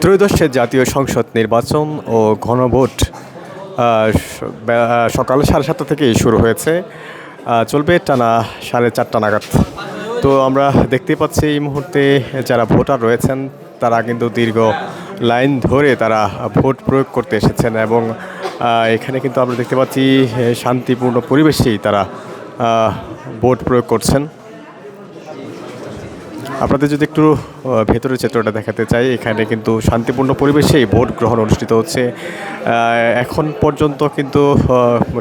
ত্রয়োদশ জাতীয় সংসদ নির্বাচন ও গণভোট সকাল 7:30 থেকেই শুরু হয়েছে, চলবে টানা 4:30 নাগাদ। তো আমরা দেখতে পাচ্ছি এই মুহূর্তে যারা ভোটার রয়েছেন তারা কিন্তু দীর্ঘ লাইন ধরে তারা ভোট প্রয়োগ করতে এসেছেন এবং এখানে কিন্তু আমরা দেখতে পাচ্ছি শান্তিপূর্ণ পরিবেশেই তারা ভোট প্রয়োগ করছেন। আপনাদের যদি একটু ভেতরের চিত্রটা দেখাতে চাই, এখানে কিন্তু শান্তিপূর্ণ পরিবেশেই ভোট গ্রহণ অনুষ্ঠিত হচ্ছে। এখন পর্যন্ত কিন্তু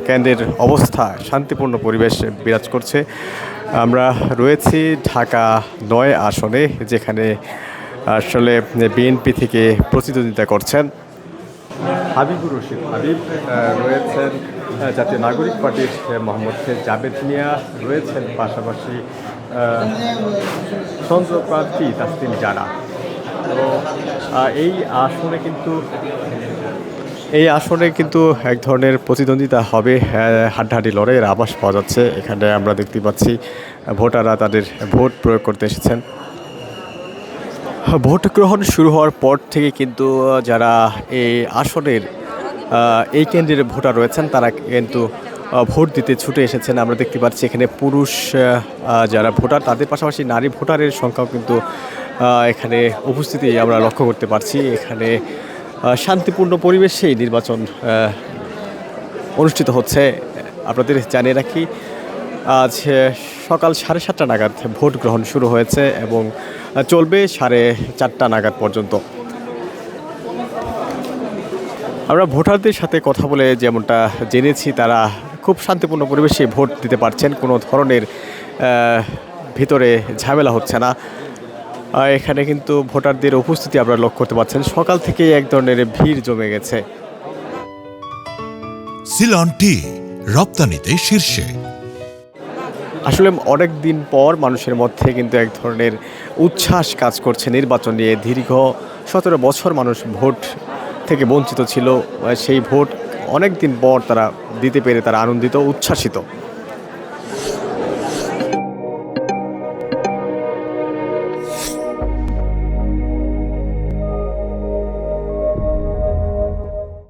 কেন্দ্রের অবস্থা শান্তিপূর্ণ পরিবেশ বিরাজ করছে। আমরা রয়েছি ঢাকা 9 আসনে, যেখানে আসলে বিএনপি থেকে প্রতিদ্বন্দ্বিতা করছেন হাবিবুর রশিদ হাবিব, রয়েছেন জাতীয় নাগরিক পার্টির মোহাম্মদ জাবেদ মিয়া, রয়েছেন পাশাপাশি প্রার্থী তাসলিম জানা। তো এই আসনে কিন্তু এক ধরনের প্রতিদ্বন্দ্বিতা হবে, হাড্ডাহাড্ডি লড়াইয়ের আভাস পাওয়া যাচ্ছে। এখানে আমরা দেখতে পাচ্ছি ভোটাররা তাদের ভোট প্রয়োগ করতে এসেছেন। ভোট গ্রহণ শুরু হওয়ার পর থেকে কিন্তু যারা এই আসনের এই কেন্দ্রের ভোটার রয়েছেন তারা কিন্তু ভোট দিতে ছুটে এসেছেন। আমরা দেখতে পাচ্ছি এখানে পুরুষ যারা ভোটার তাদের পাশাপাশি নারী ভোটারের সংখ্যাও কিন্তু এখানে উপস্থিতি আমরা লক্ষ্য করতে পারছি। এখানে শান্তিপূর্ণ পরিবেশেই নির্বাচন অনুষ্ঠিত হচ্ছে। আপনাদের জানিয়ে রাখি, আজ সকাল 7:30 নাগাদ ভোট গ্রহণ শুরু হয়েছে এবং চলবে 4:30 নাগাদ পর্যন্ত। আমরা ভোটারদের সাথে কথা বলে যেমনটা জেনেছি, তারা খুব শান্তিপূর্ণ পরিবেশে ভোট দিতে পারছেন, কোনো ধরনের ভিতরে ঝামেলা হচ্ছে না। এখানে কিন্তু ভোটারদের উপস্থিতি আপনারা লক্ষ্য করতে পারছেন, সকাল থেকেই এক ধরনের ভিড় জমে গেছে। সিলন টি রপ্তানিতে শীর্ষে। আসলে অনেক দিন পর মানুষের মধ্যে কিন্তু এক ধরনের উচ্ছ্বাস কাজ করছে নির্বাচন নিয়ে। দীর্ঘ 17 বছর মানুষ ভোট থেকে বঞ্চিত ছিল, সেই ভোট অনেক দিন পর তারা দিতে পেরে তারা আনন্দিত, উচ্ছ্বাসিত।